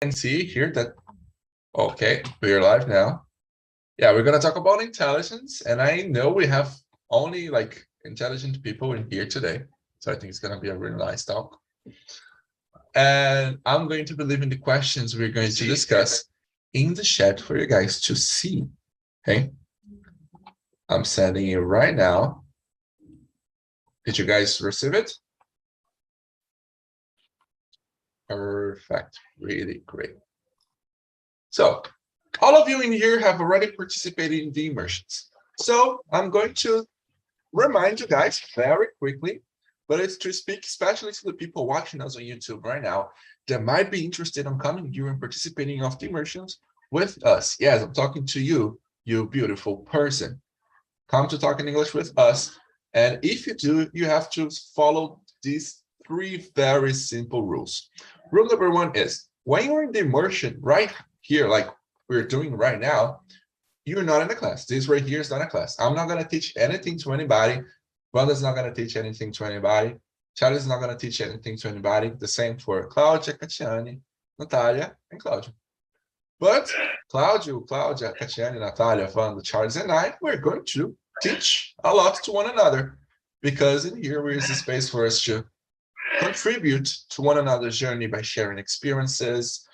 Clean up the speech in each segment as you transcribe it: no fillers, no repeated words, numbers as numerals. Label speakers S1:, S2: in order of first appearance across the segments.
S1: can see here that, okay, we're live now. Yeah, we're gonna talk about intelligence, and I know we have only like intelligent people in here today, so I think it's gonna be a really nice talk. And I'm going to be leaving the questions we're going to discuss in the chat for you guys to see. Okay, I'm sending it right now. Did you guys receive it? Perfect, really great. So all of you in here have already participated in the immersions. So I'm going to remind you guys very quickly, but it's to speak especially to the people watching us on YouTube right now that might be interested in coming here and participating of the immersions with us. Yes, I'm talking to you, you beautiful person. Come to talk in English with us. And if you do, you have to follow these 3 very simple rules. Rule number 1 is when you're in the immersion right here, like we're doing right now, you're not in a class. This right here is not a class. I'm not going to teach anything to anybody. Wanda's not going to teach anything to anybody. Charlie's not going to teach anything to anybody. The same for Claudia, Catiane, Natalia, and Claudia. But Claudia, Catiane, Natalia, Wanda, Charles, and I, we're going to teach a lot to one another, because in here is a space for us to contribute to one another's journey by sharing experiences,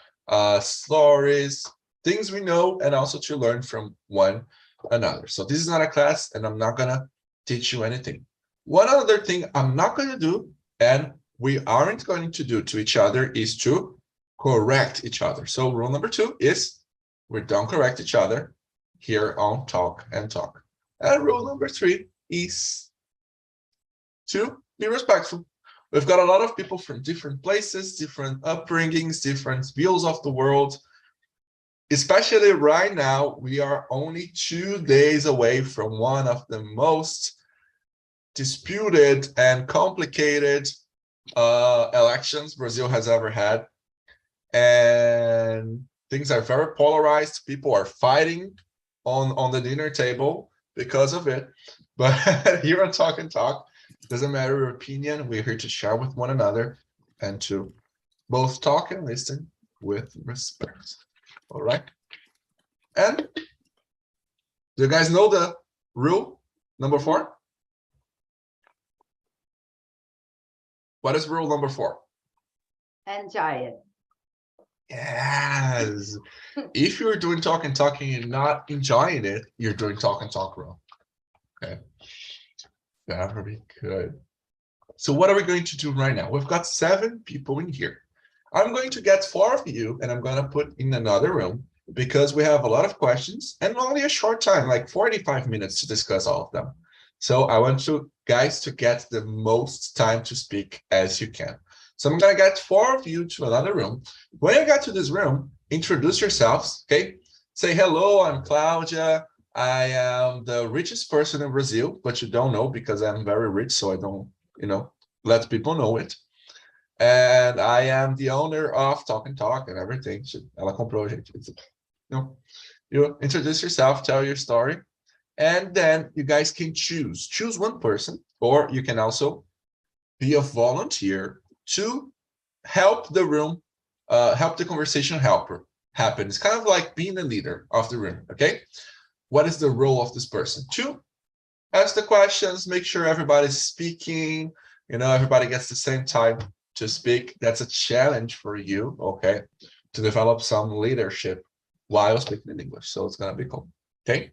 S1: stories, things we know, and also to learn from one another. So this is not a class, and I'm not gonna teach you anything. One other thing I'm not gonna do, and we aren't going to do to each other, is to correct each other. So rule number 2 is we don't correct each other here on Talk and Talk. And rule number 3 is to be respectful. We've got a lot of people from different places, different upbringings, different views of the world. Especially right now, we are only 2 days away from one of the most disputed and complicated elections Brazil has ever had. And things are very polarized. People are fighting on the dinner table because of it. But here on Talk and Talk, doesn't matter your opinion, we're here to share with one another and to both talk and listen with respect. All right. And do you guys know the rule number 4? What is rule number 4?
S2: Enjoy it.
S1: Yes. If you're doing talk and talking and not enjoying it, you're doing talk and talk wrong. Okay. Very good. So what are we going to do right now? We've got 7 people in here. I'm going to get 4 of you, and I'm going to put in another room, because we have a lot of questions and only a short time, like 45 minutes to discuss all of them. So I want you guys to get the most time to speak as you can. So I'm going to get 4 of you to another room. When you get to this room, introduce yourselves, okay? Say, hello, I'm Claudia. I am the richest person in Brazil, but you don't know because I'm very rich, so I don't, let people know it. And I am the owner of Talk and Talk and everything. Ela comprou, gente. You introduce yourself, tell your story, and then you guys can choose one person, or you can also be a volunteer to help the room, help the conversation happen. It's kind of like being the leader of the room, okay? What is the role of this person? To ask the questions, make sure everybody's speaking, everybody gets the same time to speak. That's a challenge for you, okay, to develop some leadership while speaking in English. So it's gonna be cool, okay?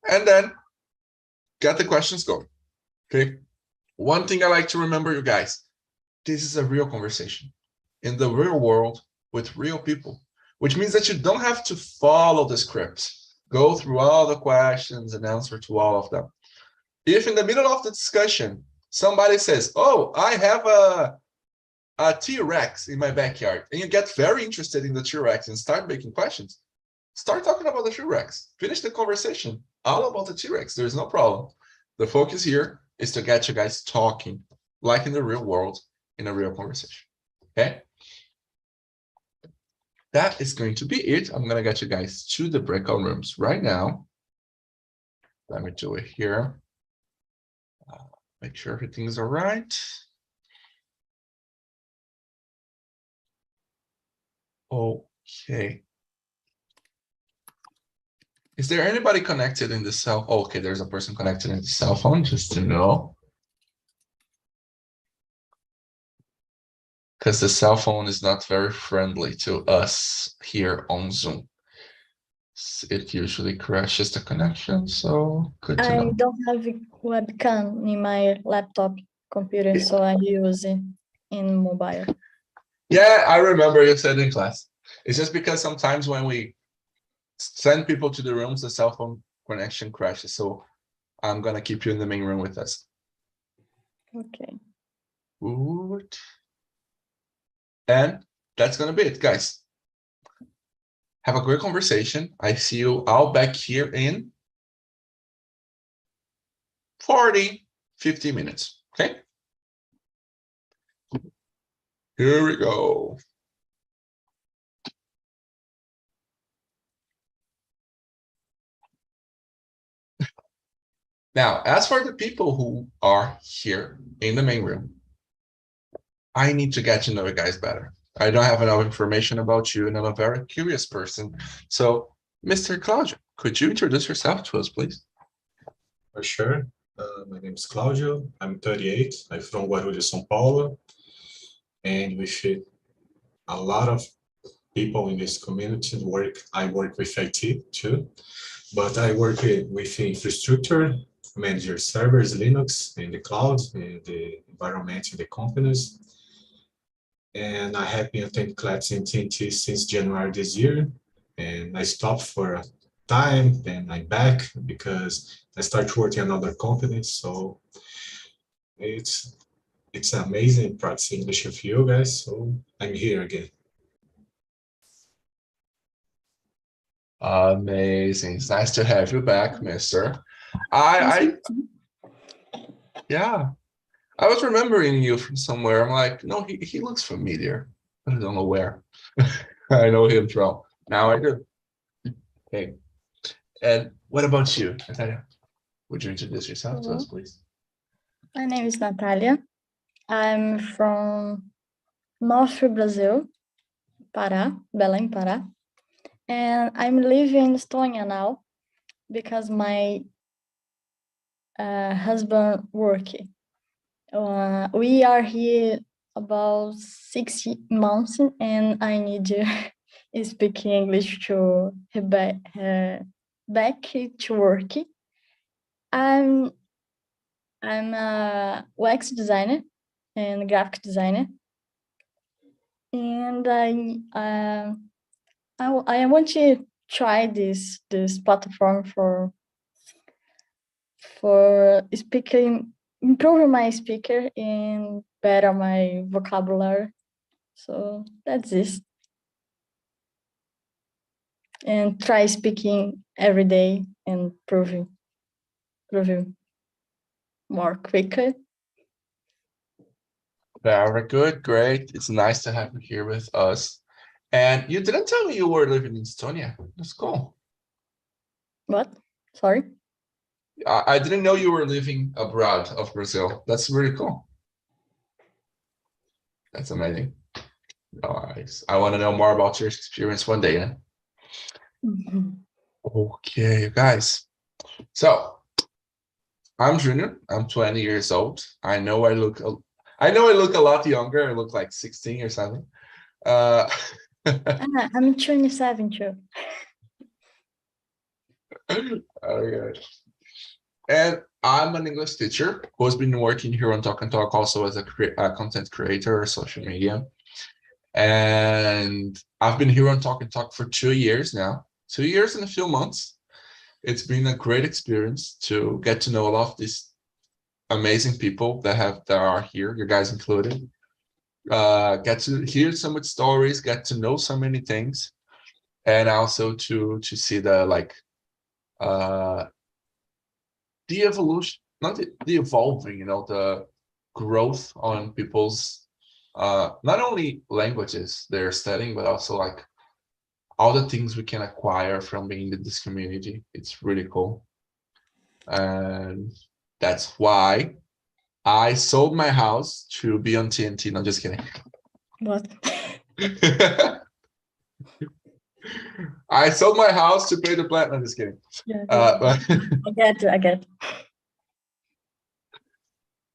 S1: And then get the questions going, okay? One thing I like to remember, you guys, this is a real conversation in the real world with real people, which means that you don't have to follow the script, go through all the questions and answer to all of them. If in the middle of the discussion, somebody says, oh, I have a T-Rex in my backyard, and you get very interested in the T-Rex and start making questions, start talking about the T-Rex. Finish the conversation all about the T-Rex. There's no problem. The focus here is to get you guys talking like in the real world, in a real conversation, okay? That is going to be it. I'm going to get you guys to the breakout rooms right now. Let me do it here. Make sure everything's all right. Okay. Is there anybody connected in the cell? Oh, okay, there's a person connected in the cell phone, just to know. Because the cell phone is not very friendly to us here on Zoom. It usually crashes the connection, so good to
S3: I
S1: know.
S3: don't have a webcam in my laptop computer,
S1: Yeah.
S3: so I use it in mobile.
S1: Yeah, I remember you said in class. It's just because sometimes when we send people to the rooms, the cell phone connection crashes. So I'm gonna keep you in the main room with us.
S3: Okay.
S1: Good. And that's gonna be it, guys. Have a great conversation. I see you all back here in 50 minutes. Okay. Here we go. Now, as for the people who are here in the main room, I need to get to know you guys better. I don't have enough information about you, and I'm a very curious person. So, Mr. Claudio, could you introduce yourself to us, please?
S4: For sure. My name is Claudio. I'm 38. I'm from Guarulhos, São Paulo. And with a lot of people in this community I work with IT too. But I work with infrastructure, manage your servers, Linux, in the cloud, in the environment, in the companies. And I have been attending classes in TNT since January this year. And I stopped for a time, then I'm back because I started working in another company. So it's amazing practicing English with you guys. So I'm here again.
S1: Amazing. It's nice to have you back, mister. Yeah, I was remembering you from somewhere. I'm like, no, he looks familiar, but I don't know where. I know him from. Now I do. Okay. And what about you, Natalia? Would you introduce yourself to us, please?
S3: My name is Natalia. I'm from North Brazil, Pará, Belém, Pará. And I'm living in Estonia now because my husband working. We are here about 6 months, and I need to speak English to back to work. I'm a UX designer and graphic designer, and I want to try this platform for speaking, improving my speaker and better my vocabulary. So that's this. And try speaking every day and proving more quicker.
S1: Very good, great. It's nice to have you here with us. And you didn't tell me you were living in Estonia. That's cool.
S3: What? Sorry?
S1: I didn't know you were living abroad of Brazil. That's really cool. That's amazing. Nice. I want to know more about your experience one day. Yeah?
S3: Mm-hmm.
S1: Okay, guys. So I'm Junior. I'm 20 years old. I know I look a lot younger. I look like 16 or something.
S3: I'm 27 too.
S1: Okay. And I'm an English teacher who's been working here on Talk and Talk also as a content creator, social media. And I've been here on Talk and Talk for 2 years now, 2 years and a few months. It's been a great experience to get to know a lot of these amazing people that are here, you guys included. Get to hear so much stories, get to know so many things, and also to see the the evolution, not the evolving, the growth on people's not only languages they're studying, but also like all the things we can acquire from being in this community. It's really cool. And that's why I sold my house to be on TNT. No, just kidding.
S3: What?
S1: I sold my house to pay the plant. I'm just kidding.
S3: Yeah,
S1: But,
S3: I get.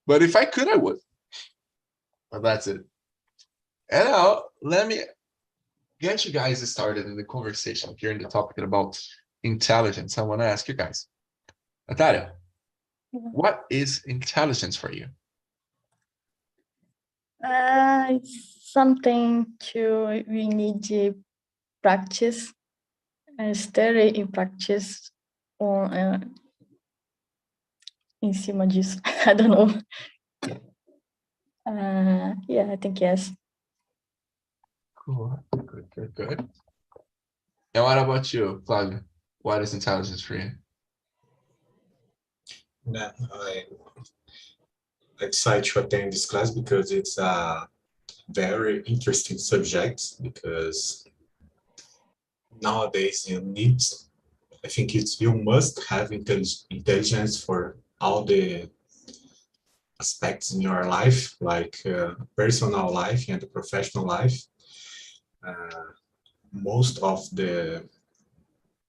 S1: but if I could, I would. But that's it. And now let me get you guys started in the conversation here in the topic about intelligence. I want to ask you guys, Natalia, what is intelligence for you?
S3: It's something we need to practice and study and practice on em cima disso. I don't know. Yeah, I think yes.
S1: Cool. Good. And what about you, Claudia? What is intelligence for you?
S4: Yeah, I decided to attend this class because it's a very interesting subject, because nowadays I think you must have intelligence for all the aspects in your life, like personal life and professional life. Most of the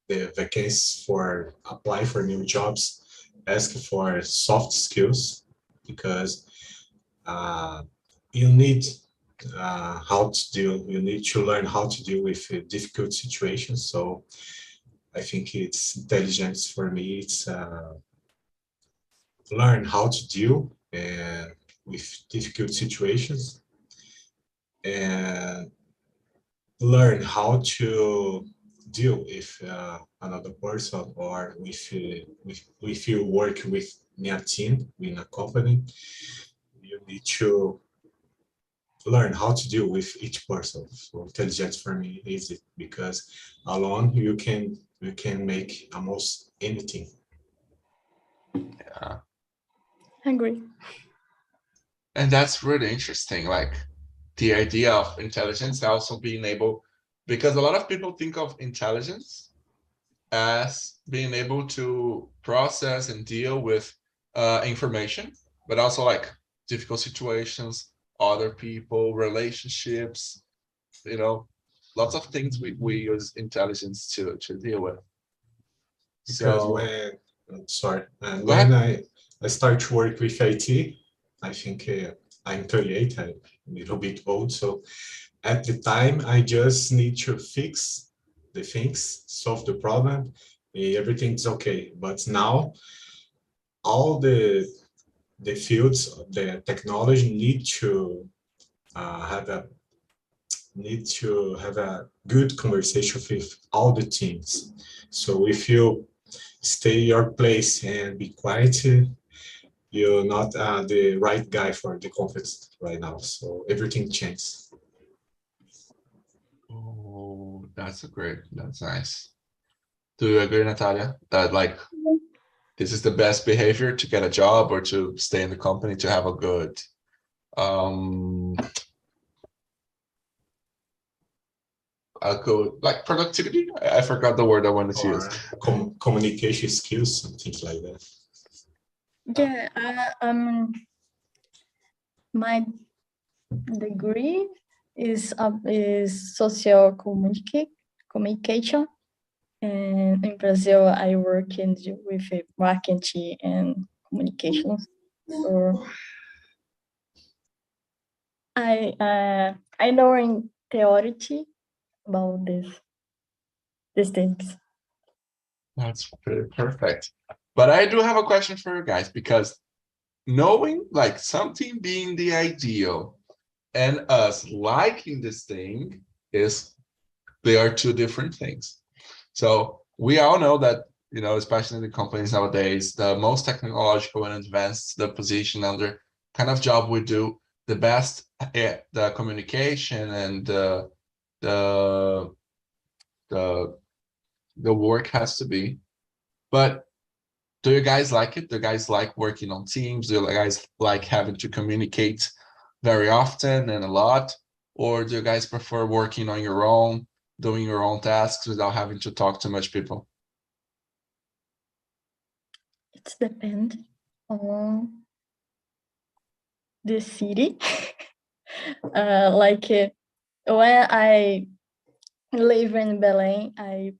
S4: vacancies for apply for new jobs ask for soft skills, because you need you need to learn how to deal with difficult situations. So I think it's intelligence for me. It's learn how to deal with difficult situations, and learn how to deal with another person, or if you work in a team, in a company, you need to learn how to deal with each person. So intelligence for me is it, because alone you can make almost anything.
S1: Yeah.
S3: I agree.
S1: And that's really interesting. Like the idea of intelligence also being able, because a lot of people think of intelligence as being able to process and deal with information, but also like difficult situations, other people, relationships, lots of things we use intelligence to deal with.
S4: Because
S1: So
S4: when I start to work with IT, I think I'm 38, I'm a little bit old. So at the time, I just need to fix the things, solve the problem, everything's okay. But now all the fields, the technology need to have a good conversation with all the teams. So if you stay your place and be quiet, you're not the right guy for the conference right now. So everything changes.
S1: oh, that's nice. Do you agree, Natalia, that like this is the best behavior to get a job or to stay in the company, to have a good like productivity? I forgot the word I wanted to use.
S4: Communication skills and things like that.
S3: Yeah, my degree is social communication, and in Brazil I work with marketing and communications. So I know in theory about these things.
S1: That's pretty perfect. But I do have a question for you guys, because knowing like something being the ideal and us liking this thing they are two different things. So we all know that, especially in the companies nowadays, the most technological and advanced the position and the kind of job we do, the best the communication and the work has to be. But do you guys like it? Do you guys like working on teams? Do you guys like having to communicate very often and a lot? Or do you guys prefer working on your own, doing your own tasks without having to talk to much people?
S3: It depends on the city. Like when live in Belém, I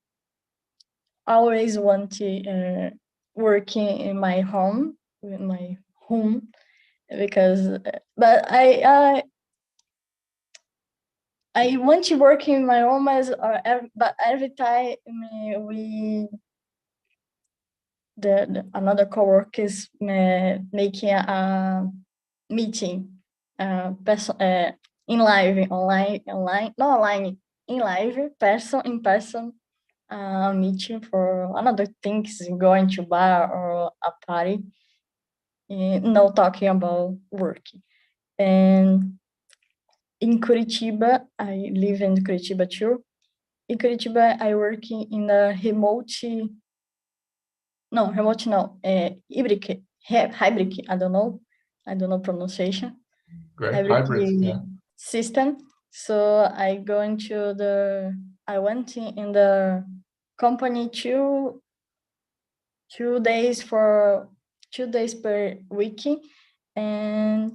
S3: always want to working in my home, because, but I want to work in my home but every time another coworker is making a meeting, in live, online, not online, in live, in person, meeting for another things, going to bar or a party, no talking about work. And in Curitiba, I live in Curitiba too. In Curitiba, I work in a hybrid, I don't know pronunciation.
S1: Great. Hybrid, yeah.
S3: System. So I went in the company 2 days per week, and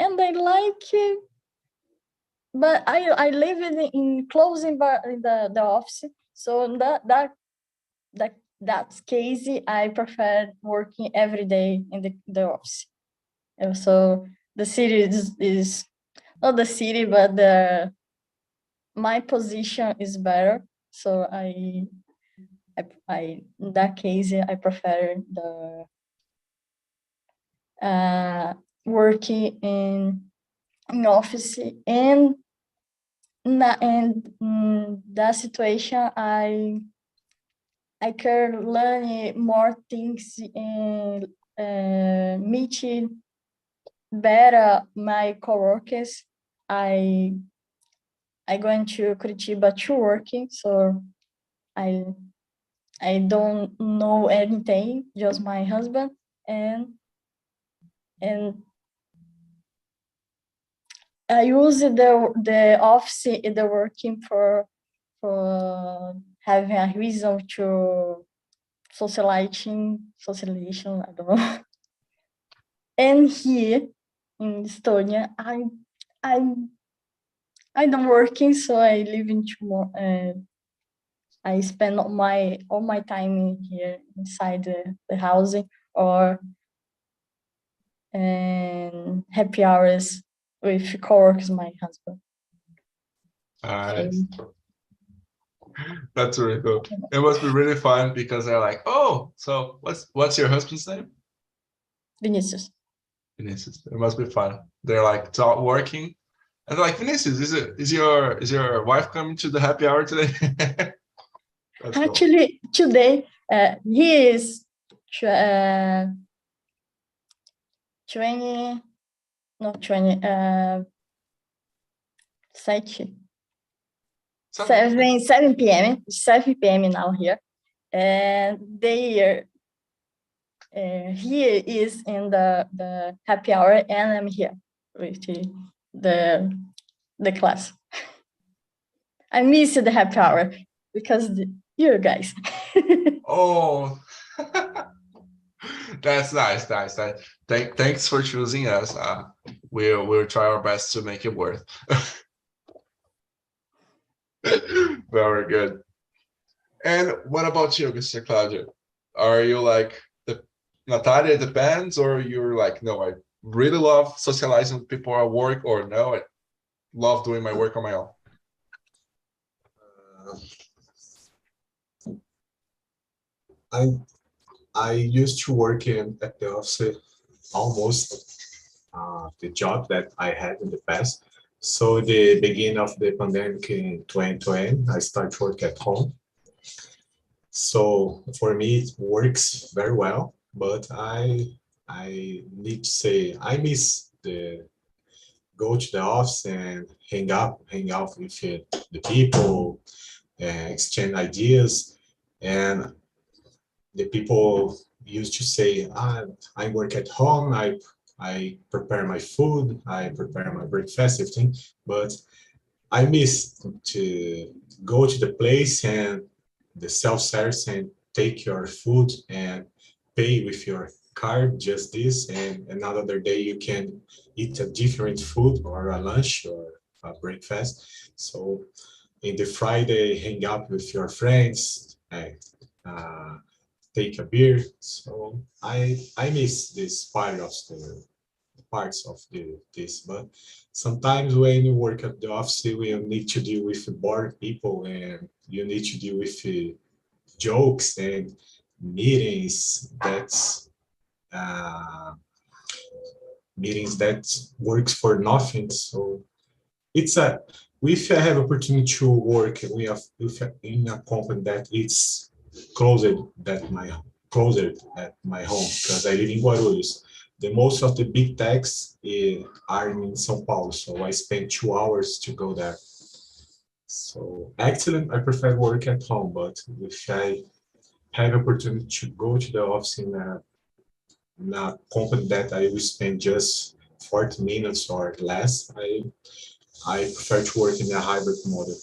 S3: I like it, but I live in closing in the office, so in that case I prefer working every day in the office. And so the city is not the city, but my position is better, so I in that case I prefer the working in office. And that situation I can learn more things and meet better my coworkers. I going to Curitiba to working, so I don't know anything, just my husband, and I use the office, the working for having a reason to socialization, I don't know. And here in Estonia, I don't working, so I live in I spend all my time here inside the house, or happy hours with coworkers, my husband.
S1: Nice. That's really cool. It must be really fun because they're like, oh, so what's your husband's name?
S3: Vinicius.
S1: Vinicius. It must be fun. They're like working, and they're like, Vinicius, is your wife coming to the happy hour today?
S3: Actually, cool. Today he is 20, not 20, 7 p.m. 7 p.m. now here, and he is in the happy hour, and I'm here with the class. I miss the happy hour because you guys.
S1: Oh, that's nice. Thanks for choosing us. We'll try our best to make it worth. Very good. And what about you, Mr. Claudio? Are you like Natalia, it depends, or you're like, no, I really love socializing with people at work, or no, I love doing my work on my own?
S4: I used to work at the office almost the job that I had in the past. So the beginning of the pandemic in 2020, I started work at home. So for me, it works very well, but I need to say I miss go to the office and hang out with the people, exchange ideas, and the people used to say, I work at home, I prepare my food, I prepare my breakfast, everything, but I miss to go to the place and the self-service and take your food and pay with your card, just this, and another day you can eat a different food or a lunch or a breakfast. So in the Friday, hang out with your friends, take a beer. So I miss this part of the parts of this, but sometimes when you work at the office, you need to deal with bored people and you need to deal with jokes and meetings that works for nothing. So it's if I have opportunity to work in a company that it's closer at my home, because I live in Guarulhos. The most of the big techs are in São Paulo, so I spend 2 hours to go there. So actually, I prefer work at home, but if I have opportunity to go to the office in a company that I will spend just 40 minutes or less, I prefer to work in a hybrid model.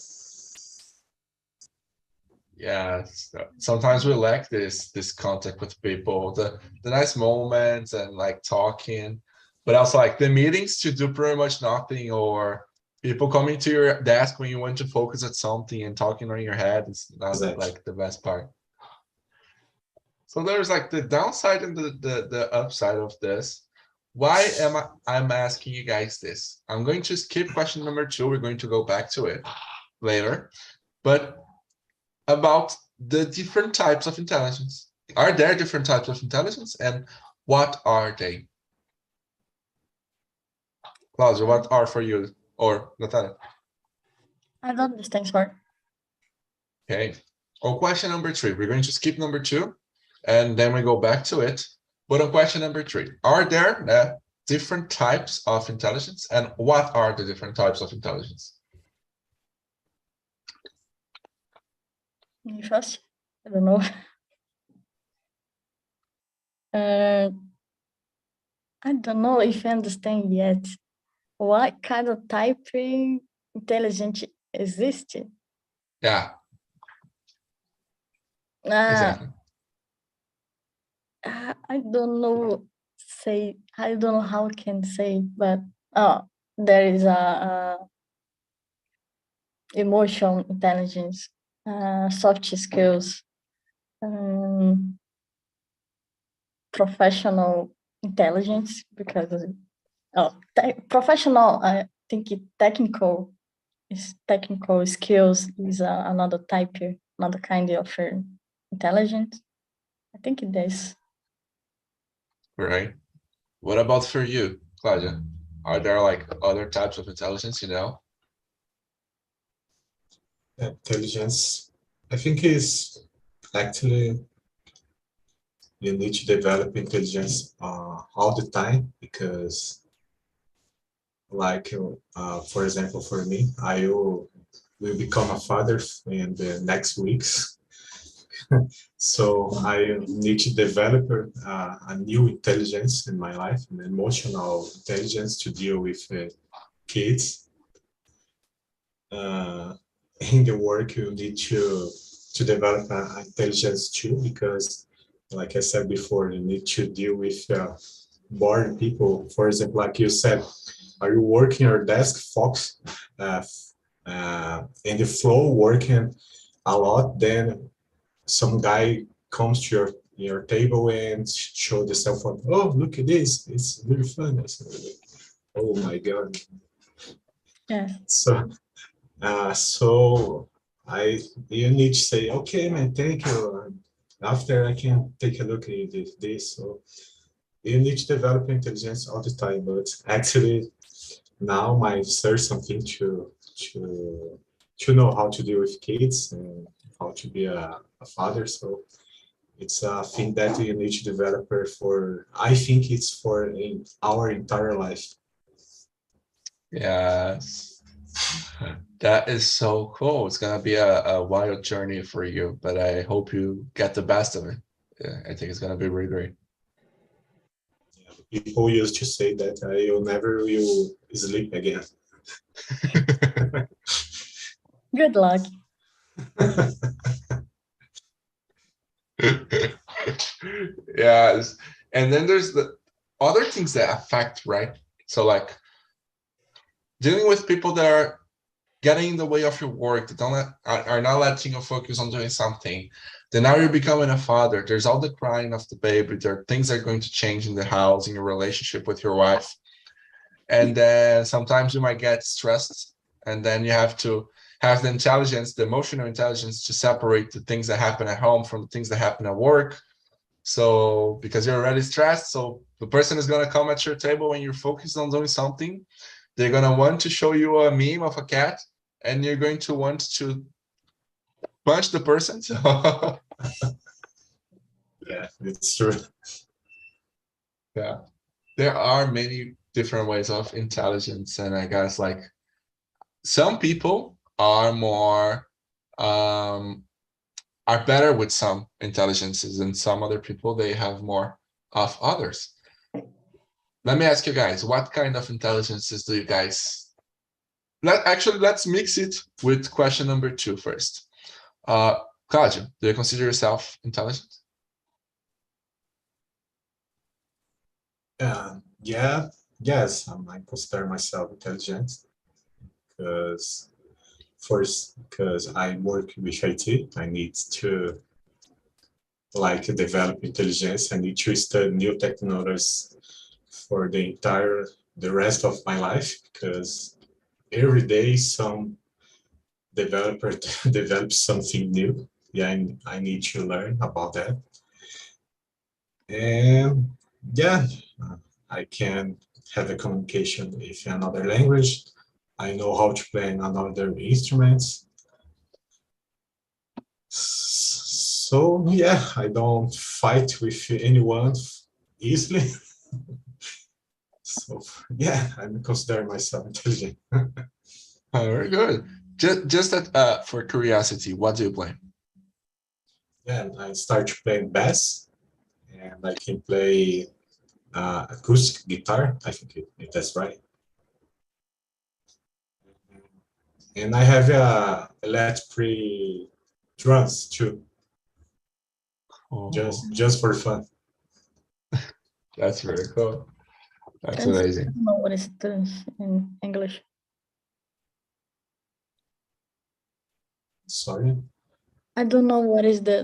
S1: Yeah, sometimes we lack this contact with people, the nice moments and like talking, but also like the meetings to do pretty much nothing, or people coming to your desk when you want to focus at something and talking on your head is not
S4: Exactly.
S1: like the best part. So there's like the downside and the upside of this. Why am I'm asking you guys this? I'm going to skip question number 2. We're going to go back to it later, but about the different types of intelligence. Are there different types of intelligence, and what are they? Claudia, what are for you, or Natalia?
S3: I don't understand, sorry.
S1: Okay. On question number 3, we're going to skip number 2, and then we go back to it. But on question number 3, are there different types of intelligence, and what are the different types of intelligence?
S3: Me first? I don't know. I don't know if I understand yet. What kind of typing intelligence exists?
S1: Yeah, exactly.
S3: I don't know. I don't know how I can say, but there is a emotional intelligence, soft skills, professional intelligence, because professional, I think technical skills is another type, another kind of intelligence. I think it is.
S1: Right. What about for you, Claudia? Are there like other types of intelligence, you know?
S4: Intelligence, I think, is actually you need to develop intelligence all the time, because like for example, for me, I will become a father in the next weeks. So I need to develop a new intelligence in my life, an emotional intelligence to deal with kids. In the work, you need to develop intelligence too, because like I said before, you need to deal with bored people. For example, like you said, are you working your desk, Fox, in the flow, working a lot, then some guy comes to your table and show the cell phone. Oh, look at this! It's really fun. I said, oh my god!
S3: Yeah.
S4: So you need to say, okay, man, thank you. After I can take a look at this. So you need to develop intelligence all the time. But actually, now my search something to know how to deal with kids and how to be a father. So it's a thing that you need to develop for. I think it's for our entire life.
S1: Yes. That is so cool. It's gonna be a wild journey for you, but I hope you get the best of it. Yeah, I think it's gonna be really great.
S4: People used to say that you'll never will sleep again.
S3: Good luck.
S1: Yes. And then there's the other things that affect, right? So like dealing with people that are getting in the way of your work, that are not letting you focus on doing something, then now you're becoming a father. There's all the crying of the baby. There are things that are going to change in the house, in your relationship with your wife. And then sometimes you might get stressed, and then you have to have the intelligence, the emotional intelligence, to separate the things that happen at home from the things that happen at work. So because you're already stressed, so the person is going to come at your table when you're focused on doing something. They're going to want to show you a meme of a cat, and you're going to want to punch the person. So
S4: Yeah, it's true.
S1: yeah, there are many different ways of intelligence, and I guess like some people are more are better with some intelligences, and some other people, they have more of others. Let me ask you guys, what kind of intelligences do you guys... Let's mix it with question number 2 first. Claudio, do you consider yourself intelligent?
S4: Yes, I consider myself intelligent because first, because I work with IT, I need to develop intelligence. I need to study new technologies for the rest of my life, because every day some developer develops something new. Yeah, I need to learn about that. And yeah, I can have a communication with another language. I know how to play another instruments. So yeah, I don't fight with anyone easily. So yeah, I'm considering myself intelligent.
S1: Very good. Just that for curiosity, what do you play?
S4: Yeah, I started playing bass, and I can play acoustic guitar. I think that's right. And I have electric drums too,
S1: Oh,
S4: just for fun.
S1: that's very cool. That's
S3: Trans- I
S1: amazing.
S3: don't know what is trans in English.
S4: Sorry.
S3: I don't know what is the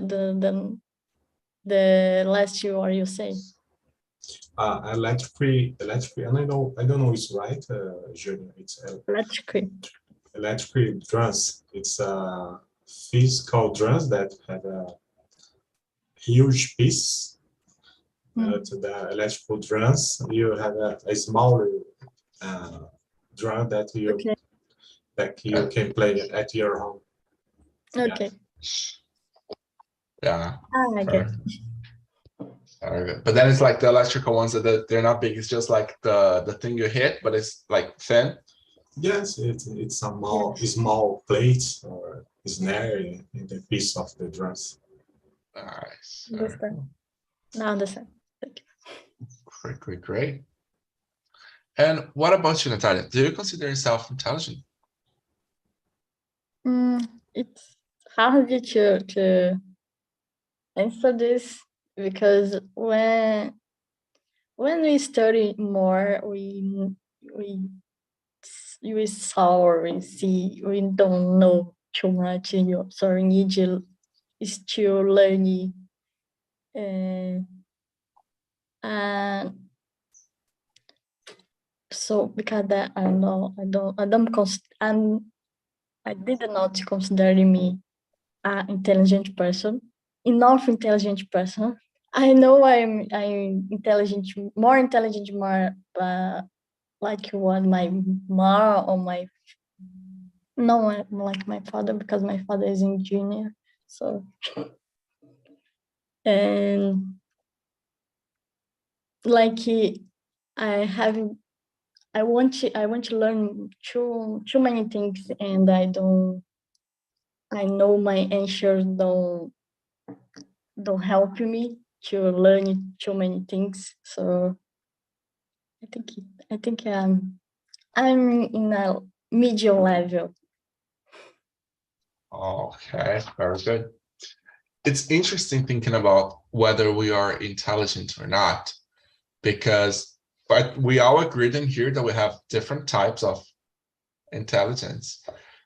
S3: last word you say.
S4: Electric, and I don't know it's right, Junior. It's
S3: Electric.
S4: electric drums. It's physical drums that have a huge piece. To the electrical drums, you have a smaller drum that
S3: Okay.
S4: you can play at your home.
S3: Okay.
S1: Yeah.
S3: I get it.
S1: Very good. But then it's like the electrical ones that they're not big. It's just like the thing you hit, but it's like thin.
S4: Yes, it's a small plate or snare in the piece of the drums.
S1: Nice.
S3: Understand. Now understand. Thank you.
S1: Great. And what about you, Natalia? Do you consider yourself intelligent?
S3: It's hard to answer this because when we study more, we saw or we see, we don't know too much, so we need to still learning. And so because that I did not consider me an intelligent person, enough intelligent person. I know I'm intelligent, more like what my mom or my like my father, because my father is engineer. So and like I want to learn too many things, and I know my answers don't help me to learn too many things. So I think I'm in a medium level.
S1: Okay, very good. It's interesting thinking about whether we are intelligent or not, because we all agreed in here that we have different types of intelligence.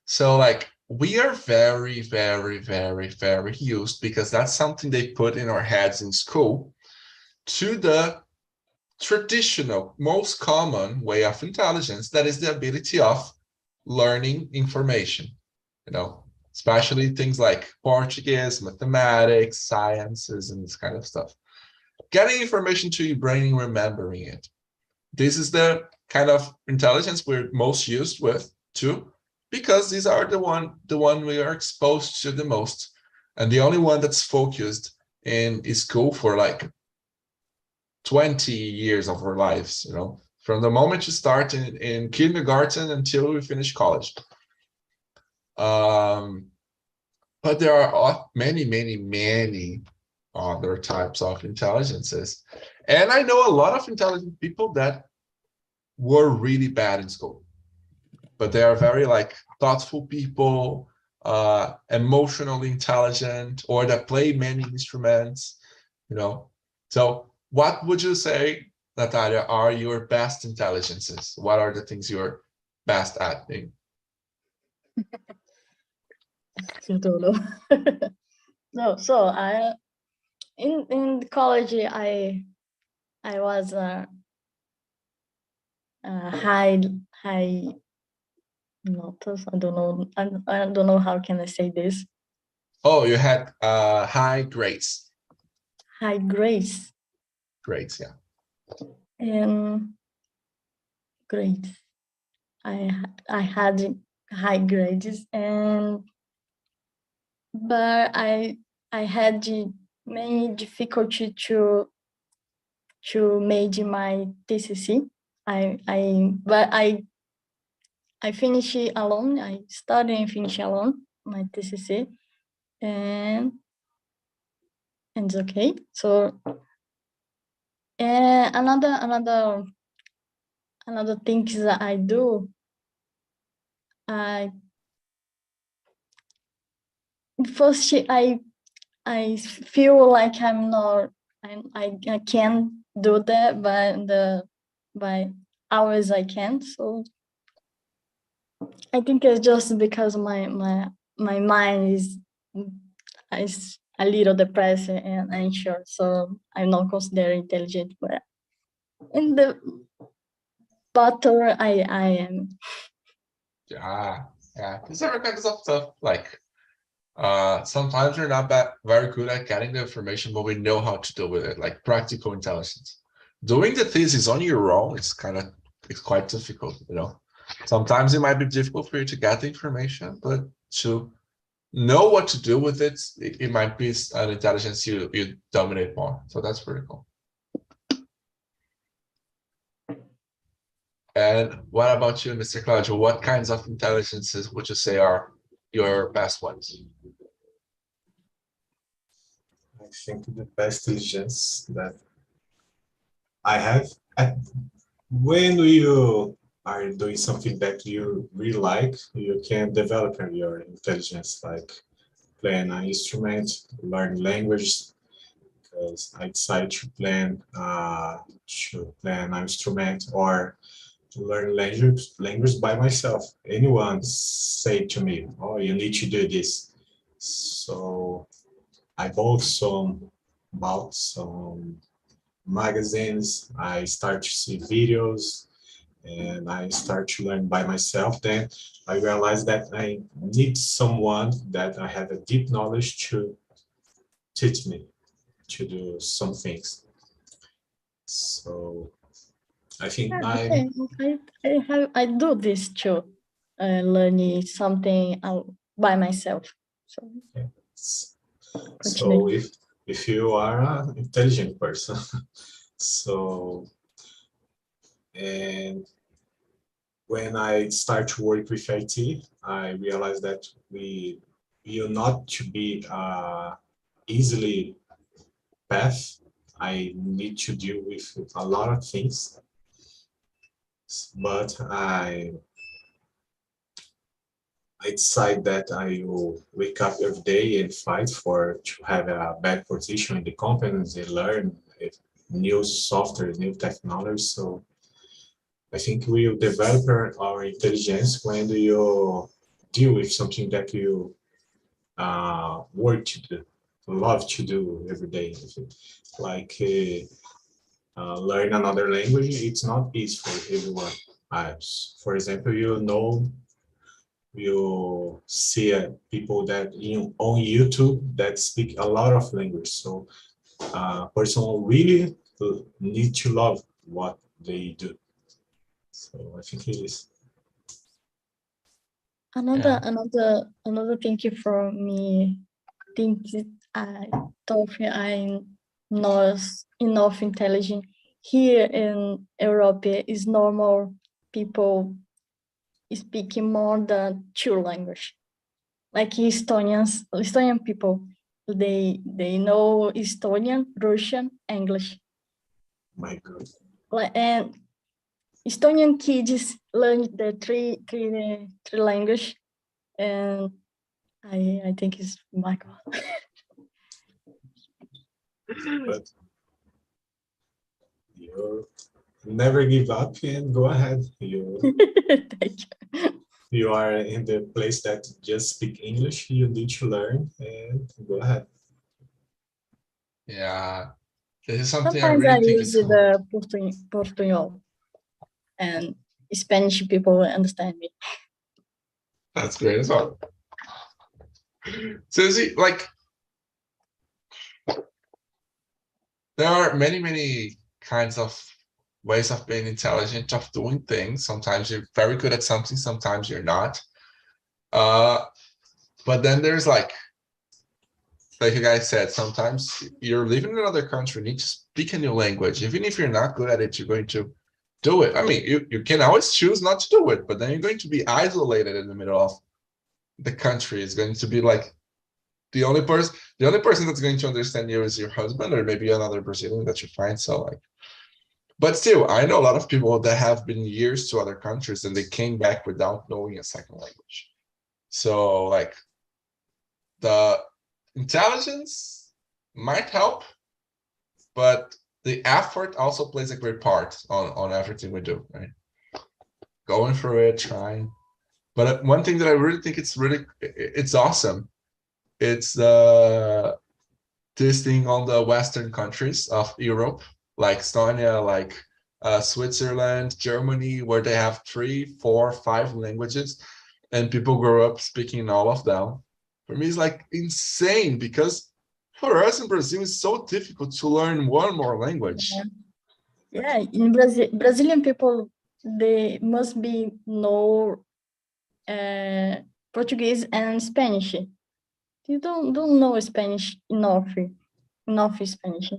S1: So like we are very, very, very, very used, because that's something they put in our heads in school, to the traditional, most common way of intelligence, that is the ability of learning information, especially things like Portuguese, mathematics, sciences, and this kind of stuff. Getting information to your brain and remembering it. This is the kind of intelligence we're most used with too, because these are the one we are exposed to the most, and the only one that's focused in school for like 20 years of our lives, from the moment you start in kindergarten until we finish college. But there are many, many, many other types of intelligences. And I know a lot of intelligent people that were really bad in school, but they are very like thoughtful people, emotionally intelligent, or that play many instruments, So what would you say, Natalia, are your best intelligences? What are the things you're best at?
S3: I don't know. No, so I in college I was a high notas. I don't know. I don't know how can I say this.
S1: Oh, you had high grades.
S3: High grades
S1: Grades, yeah.
S3: and grades. I had high grades, but I had many difficulty to make my TCC. But I finished alone. I studied and finished alone my TCC, and it's okay. So another things that I do, first I feel like I'm not, I can't do that, by hours I can. So I think it's just because my mind is a little depressed and anxious, so I'm not considered intelligent. But in the bottom, I am.
S1: Yeah. These are kinds of stuff like sometimes we're not very good at getting the information, but we know how to deal with it, like practical intelligence. Doing the thesis on your own, it's quite difficult, Sometimes it might be difficult for you to get the information, but to know what to do with it, it might be an intelligence you dominate more. So that's pretty cool. And what about you, Mr. Claudio? What kinds of intelligences would you say are your best ones?
S4: I think the best intelligence that I have, when you are doing something that you really like, you can develop your intelligence, like playing an instrument, learn language, because I decided to play an instrument or to learn language by myself. Anyone say to me, "Oh, you need to do this." So I bought some magazines. I start to see videos, and I start to learn by myself. Then I realized that I need someone that I have a deep knowledge to teach me to do some things. So I think
S3: I do this too, learning something by myself.
S4: So if you are an intelligent person, and when I start to work with IT, I realized that we will not to be easily path. I need to deal with a lot of things, but I decide that I will wake up every day and fight to have a bad position in the companies and learn new software, new technology. So I think we will develop our intelligence when you deal with something that you work to do, love to do every day. Like learn another language, it's not easy for everyone. For example, you see people that on YouTube that speak a lot of language. So person really need to love what they do. So I think it is.
S3: Another thing for me, think I thought I'm not enough intelligent. Here in Europe, is normal people speaking more than two languages. Like Estonian people, they know Estonian, Russian, English.
S4: My God.
S3: And Estonian kids learn the three language, and I think it's my God.
S4: But you never give up and go ahead.
S3: Thank you.
S4: You are in the place that just speak English. You need to learn and go ahead.
S1: Yeah, this is something
S3: Sometimes
S1: I
S3: I
S1: really think
S3: use
S1: is
S3: the Portuñol, and Spanish people understand me.
S1: that's great as well. So is it like there are many kinds of ways of being intelligent, of doing things. Sometimes you're very good at something, sometimes you're not. But then there's like you guys said, sometimes you're living in another country, you need to speak a new language. Even if you're not good at it, you're going to do it. I mean, you can always choose not to do it, but then you're going to be isolated in the middle of the country. Is going to be like the only person that's going to understand you is your husband, or maybe another Brazilian that you find. So like, but still, I know a lot of people that have been years to other countries and they came back without knowing a second language. So like the intelligence might help, but the effort also plays a great part on everything we do, right? Going through it, trying. But one thing that I really think it's awesome. It's this thing on the Western countries of Europe, like Estonia, like Switzerland, Germany, where they have 3, 4, 5 languages, and people grow up speaking all of them. For me, it's like insane, because for us in Brazil, it's so difficult to learn one more language.
S3: Yeah, in Brazil, Brazilian people, they must be know Portuguese and Spanish. You don't know Spanish enough Spanish.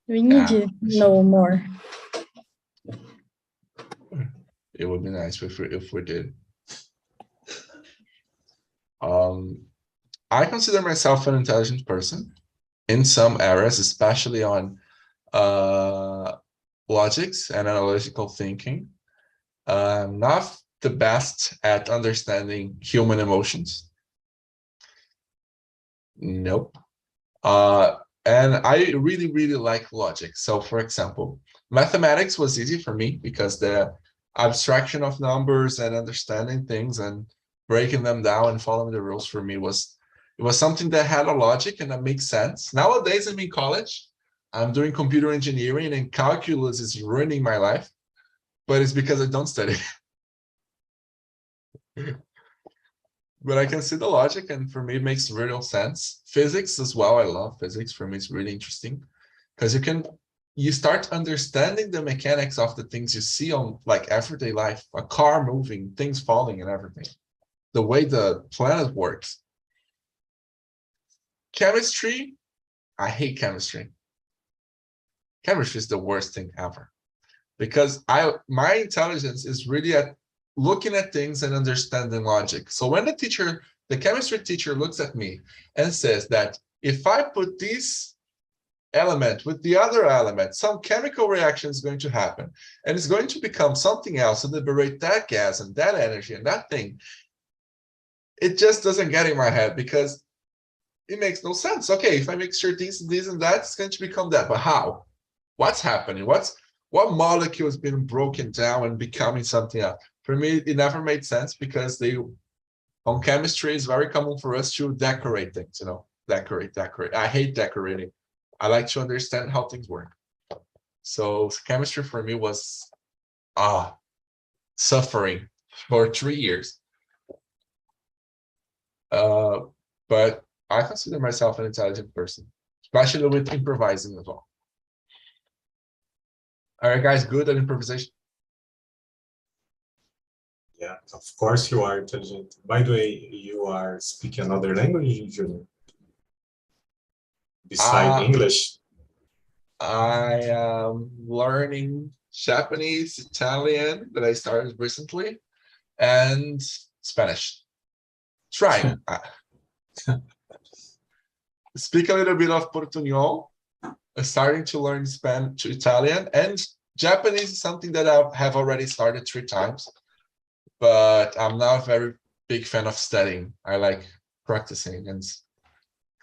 S3: We need to know more.
S1: It would be nice if we did. I consider myself an intelligent person in some areas, especially on logics and analytical thinking. Not the best at understanding human emotions. Nope. And I really like logic. So for example, mathematics was easy for me because the abstraction of numbers and understanding things and breaking them down and following the rules for me it was something that had a logic and that makes sense. Nowadays I'm in college, I'm doing computer engineering, and calculus is ruining my life, but it's because I don't study. But I can see the logic, and for me it makes real sense. Physics as well, I love physics. For me it's really interesting because you start understanding the mechanics of the things you see on like everyday life, a car moving, things falling and everything, the way the planet works. Chemistry, I hate chemistry. Chemistry is the worst thing ever, because my intelligence is really at looking at things and understanding logic. So when the chemistry teacher looks at me and says that if I put this element with the other element, some chemical reaction is going to happen, and it's going to become something else and liberate that gas and that energy and that thing, it just doesn't get in my head, because it makes no sense. Okay, if I make sure this and that, it's going to become that, but how? What's happening? What molecule has been broken down and becoming something else? For me, it never made sense because on chemistry, it's very common for us to decorate things, decorate. I hate decorating. I like to understand how things work. So chemistry for me was suffering for 3 years. But I consider myself an intelligent person, especially with improvising as well. All right, guys, good at improvisation?
S4: Yeah, of course you are intelligent. By the way, you are speaking another language, Junior? Besides English?
S1: I am learning Japanese, Italian that I started recently, and Spanish. Trying. Speak a little bit of Portuñol, starting to learn Spanish, Italian, and Japanese is something that I have already started 3 times, but I'm not a very big fan of studying. I like practicing, and it's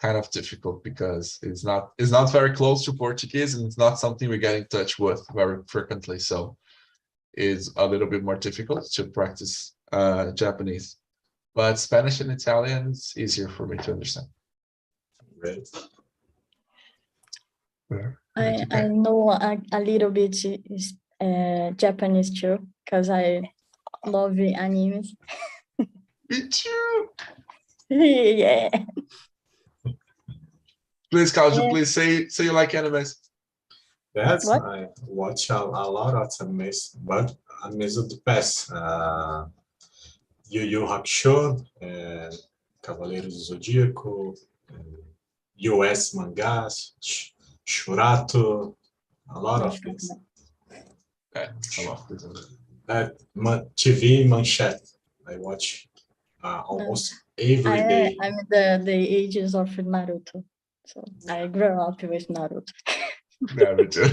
S1: kind of difficult because it's not very close to Portuguese, and it's not something we get in touch with very frequently. So it's a little bit more difficult to practice Japanese, but Spanish and Italian is easier for me to understand.
S4: Right.
S3: I know a little bit Japanese too, because I love the animes.
S1: Me too.
S3: Yeah.
S1: Please, Claudio, please say you like animes.
S4: Yes,
S3: What?
S4: I watch a lot of animes, but animes of the past. Yu Yu Hakusho, Cavaleiros do Zodíaco, US mangás, Shurato, a lot of things.
S1: Okay, I love this.
S4: TV Manchete, I watch almost every day.
S3: I'm the ages of Naruto, so I grew up with Naruto.
S1: Yeah, me too.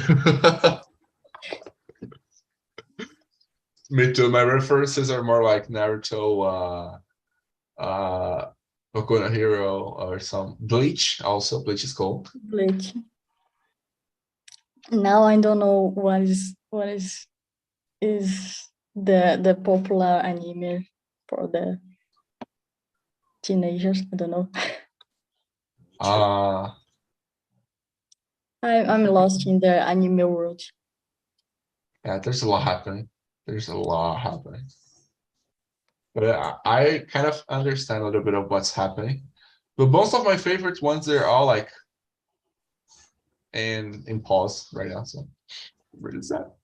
S1: Me too. My references are more like Naruto, Boku no Hero, or some Bleach. Also, Bleach is cool.
S3: Bleach. Now I don't know what is the popular anime for the teenagers. I don't know. I'm lost in the anime world.
S1: Yeah, there's a lot happening. But I kind of understand a little bit of what's happening. But most of my favorite ones, they're all like in pause right now. So where is that?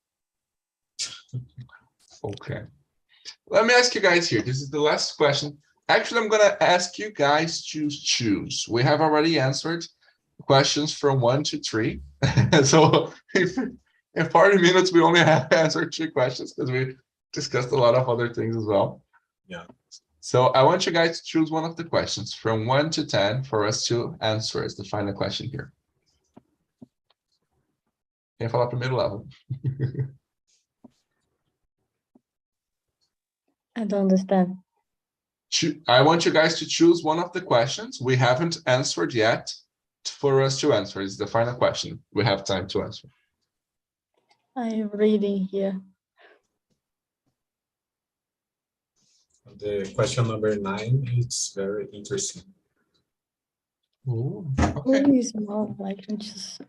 S1: Okay. Let me ask you guys here. This is the last question. Actually, I'm gonna ask you guys to choose. We have already answered questions from 1 to 3. So in 40 minutes, we only have answered 3 questions because we discussed a lot of other things as well.
S4: Yeah.
S1: So I want you guys to choose one of the questions from 1 to 10 for us to answer as the final question here. Quem falar primeiro leva.
S3: I don't understand.
S1: I want you guys to choose one of the questions we haven't answered yet for us to answer. It's the final question. We have time to answer.
S3: I'm reading here.
S4: The question number 9 is very interesting.
S1: Ooh, okay.
S3: Please, no, like just.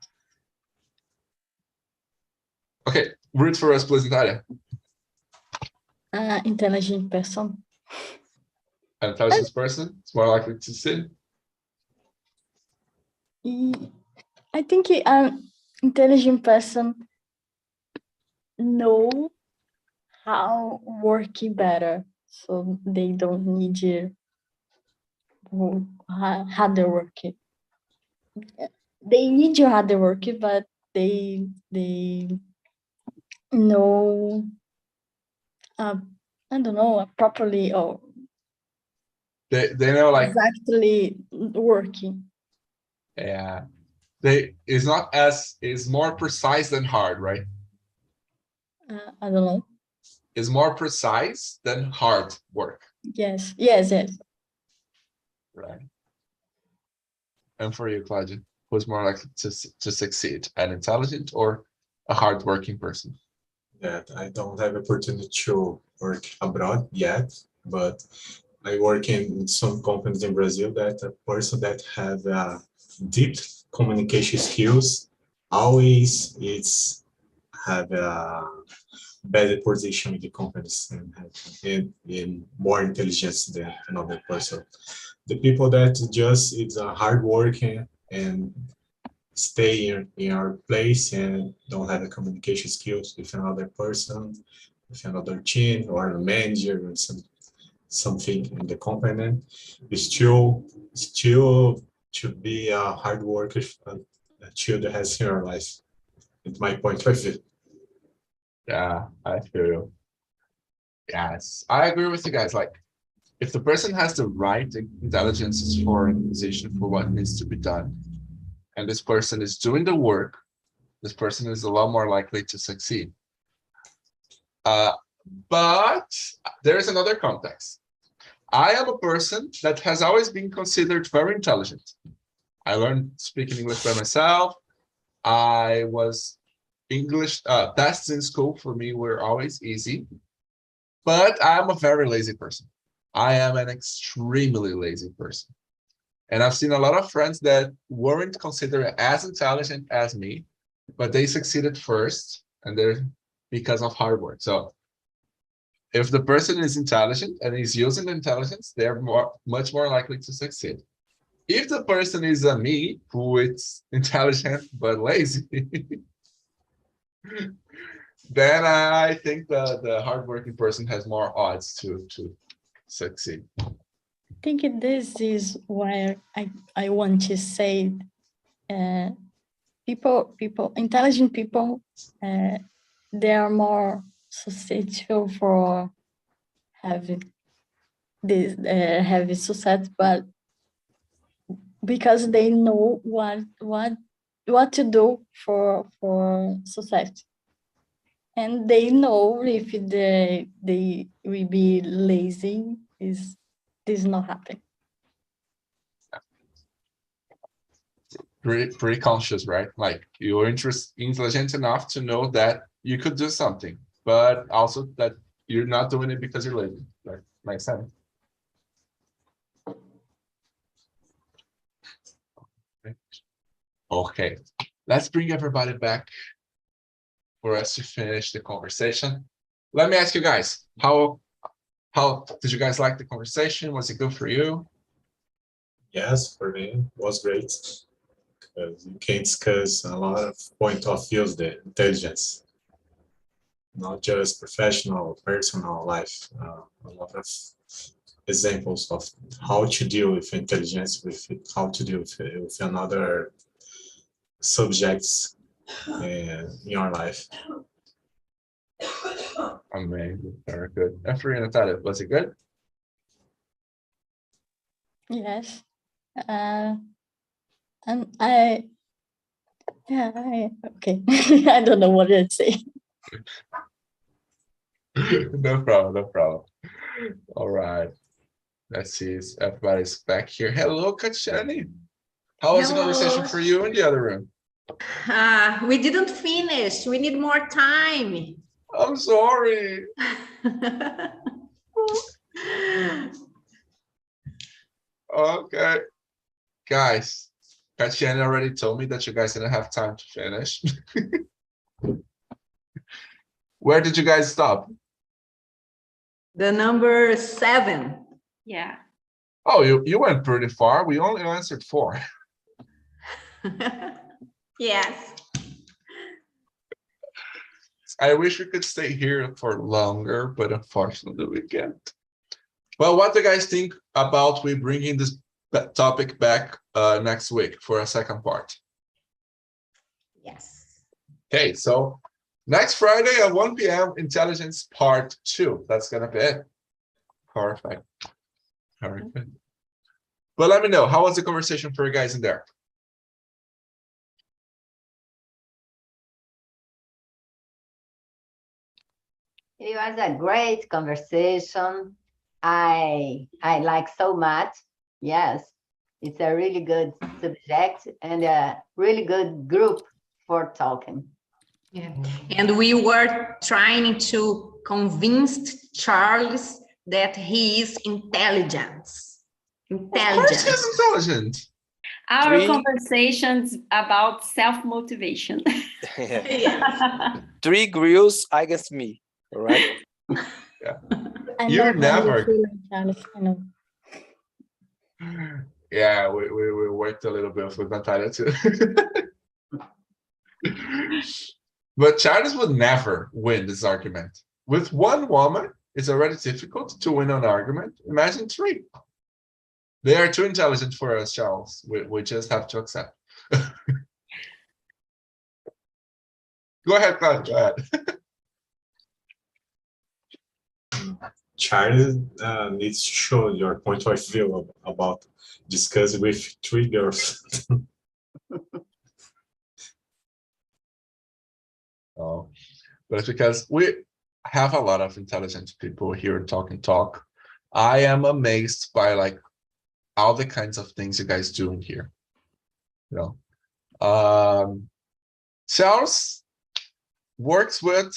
S1: Okay, read for us, please, Natalia.
S3: Intelligent person.
S1: An intelligent person is more likely to sin.
S3: I think an intelligent person know how working better, so they don't need you harder working. They need you harder working, but they know I don't know properly or
S1: They know like
S3: exactly working.
S1: Yeah. Is more precise than hard, right?
S3: I don't know.
S1: Is more precise than hard work.
S3: Yes.
S1: Right. And for you, Claudia, who's more likely to succeed, an intelligent or a hardworking person?
S4: that I don't have opportunity to work abroad yet, but I work in some companies in Brazil that a person that have deep communication skills always it's have a better position in the companies and have in more intelligence than another person. The people that just it's a hard working and stay in our place and don't have the communication skills with another person, with another team or a manager or something in the company, still to be a hard worker until the rest of your life. It's my point of view.
S1: Yeah, I feel you. Yes, I agree with you guys. Like, if the person has the right intelligence for a position for what needs to be done, and this person is doing the work, this person is a lot more likely to succeed. But there is another context. I am a person that has always been considered very intelligent. I learned speaking English by myself. I was English tests in school for me were always easy, but I'm a very lazy person. I am an extremely lazy person. And I've seen a lot of friends that weren't considered as intelligent as me, but they succeeded first, and they're because of hard work. So if the person is intelligent and is using the intelligence, they're much more likely to succeed. If the person is a me, who is intelligent but lazy, then I think the hardworking person has more odds to succeed.
S3: I think this is where I want to say intelligent people, they are more susceptible for having this have success, but because they know what to do for success, and they know if they will be lazy, this not happen.
S1: Pretty conscious, right? Like you're intelligent enough to know that you could do something, but also that you're not doing it because you're lazy. That makes sense. Okay, let's bring everybody back for us to finish the conversation. Let me ask you guys, how did you guys like the conversation? Was it good for you?
S4: Yes, for me, it was great. Because you can discuss a lot of point of views there, intelligence, not just professional, personal life. A lot of examples of how to deal with intelligence, with how to deal with another subjects in your life.
S1: Amazing, very good. And for you, Natalia, was it good?
S3: Yes. And okay. I don't know what to say.
S1: No problem, no problem. All right. Let's see if everybody's back here. Hello, Kachani. How was the conversation for you in the other room?
S2: We didn't finish. We need more time.
S1: I'm sorry. Okay. Guys, Kachani already told me that you guys didn't have time to finish. Where did you guys stop?
S2: The number 7.
S5: Yeah.
S1: Oh, you went pretty far. We only answered 4.
S5: Yes.
S1: I wish we could stay here for longer, but unfortunately we can't. Well, what do you guys think about we bringing this topic back next week for a second part?
S2: Yes.
S1: Okay, so next Friday at 1 p.m. Intelligence Part 2. That's gonna be it. Perfect. Very good. But let me know, how was the conversation for you guys in there?
S2: It was a great conversation. I like so much. Yes, it's a really good subject and a really good group for talking.
S5: Yeah. And we were trying to convince Charles that he is intelligent.
S1: Of course he's intelligent.
S6: Our
S7: Three.
S6: conversations about self-motivation.
S5: Yeah.
S7: 3 grills against me, all right?
S3: I
S1: You're
S3: know how you
S1: never-
S3: feel, Charles. I know.
S1: Yeah, we worked a little bit with Natalia too. But Charles would never win this argument. With one woman, it's already difficult to win an argument. Imagine 3. They are too intelligent for us, Charles. We just have to accept. Go ahead, Claudia, go ahead.
S4: Charlie needs to show your point of view about discussing with 3 girls.
S1: Oh, but it's because we have a lot of intelligent people here in Talk and Talk. I am amazed by like all the kinds of things you guys do in here. You know, Charles works with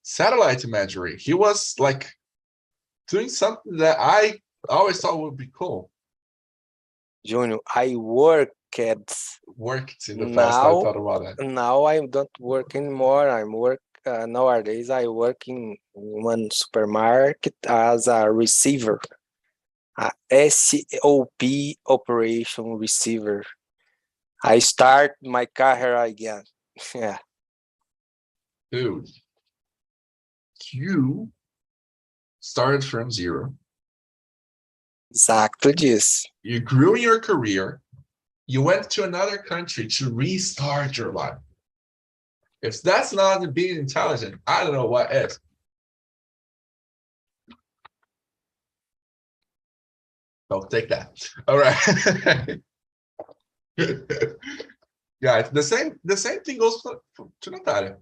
S1: satellite imagery. He was like doing something that I always thought would be cool.
S7: Junior, I worked
S1: Worked in the past, I
S7: Now-
S1: thought about that.
S7: now. I don't work anymore. Nowadays. I work in one supermarket as a receiver, a SOP operation receiver. I start my career again. Yeah,
S1: Dude, you started from 0.
S7: exactly this.
S1: You grew in your career. You went to another country to restart your life. If that's not being intelligent, I don't know what is. I'll take that. All right. Yeah, the same thing goes to Natalia.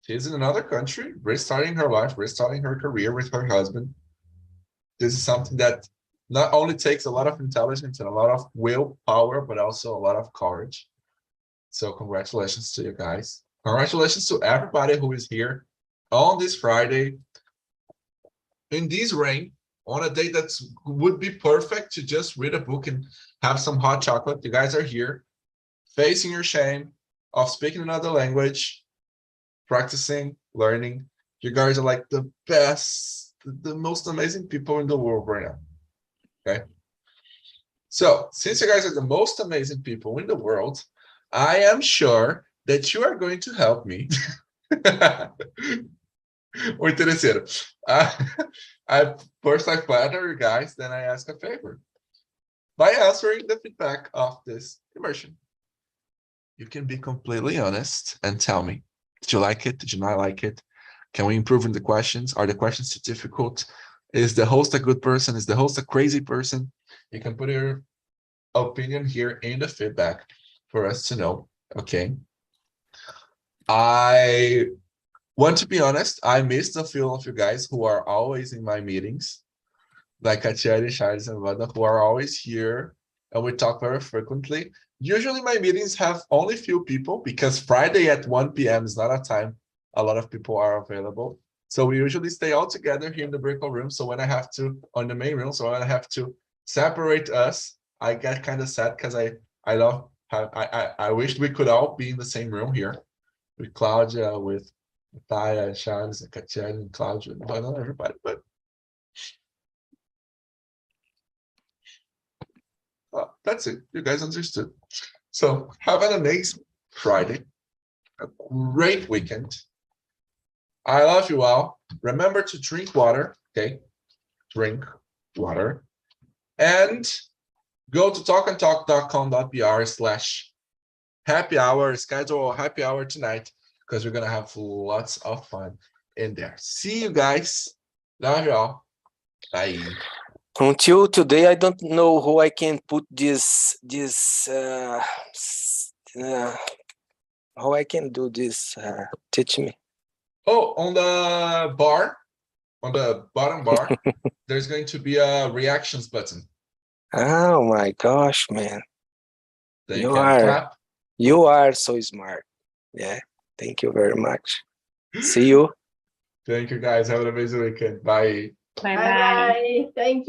S1: She's in another country, restarting her life, restarting her career with her husband. This is something that not only takes a lot of intelligence and a lot of willpower, but also a lot of courage. So congratulations to you guys. Congratulations to everybody who is here on this Friday, in this rain, on a day that would be perfect to just read a book and have some hot chocolate. You guys are here, facing your shame of speaking another language, practicing, learning. You guys are like the best, the most amazing people in the world right now. Okay. So since you guys are the most amazing people in the world, I am sure that you are going to help me. O interesseiro. I flatter you guys, then I ask a favor. By answering the feedback of this immersion, you can be completely honest and tell me, did you like it? Did you not like it? Can we improve in the questions? Are the questions too difficult? Is the host a good person? Is the host a crazy person? You can put your opinion here in the feedback for us to know, okay? I want to be honest, I missed a few of you guys who are always in my meetings, like Katiari, Charles, and Wanda, who are always here, and we talk very frequently. Usually my meetings have only few people because Friday at 1 p.m. is not a time a lot of people are available. So we usually stay all together here in the breakout room. So when I have to, on the main room, so when I have to separate us, I get kind of sad because I wish we could all be in the same room here with Claudia, with Taya, Charles, and Katia, and Claudia, but not everybody, but that's it. You guys understood. So have an amazing Friday, a great weekend. I love you all. Remember to drink water, okay? Drink water. And go to talkandtalk.com.br/happy hour, schedule a happy hour tonight, because we're going to have lots of fun in there. See you guys. Love you all. Bye.
S7: Until today, I don't know how I can put how I can do this. Teach me.
S1: Oh, on the bar, on the bottom bar, there's going to be a reactions button.
S7: Oh my gosh, man.
S1: Then
S7: You
S1: you can
S7: are-
S1: clap.
S7: You are so smart. Yeah. Thank you very much. See you.
S1: Thank you, guys. Have an amazing weekend. Bye.
S6: Bye
S2: Bye
S6: bye.
S2: bye. Thank you.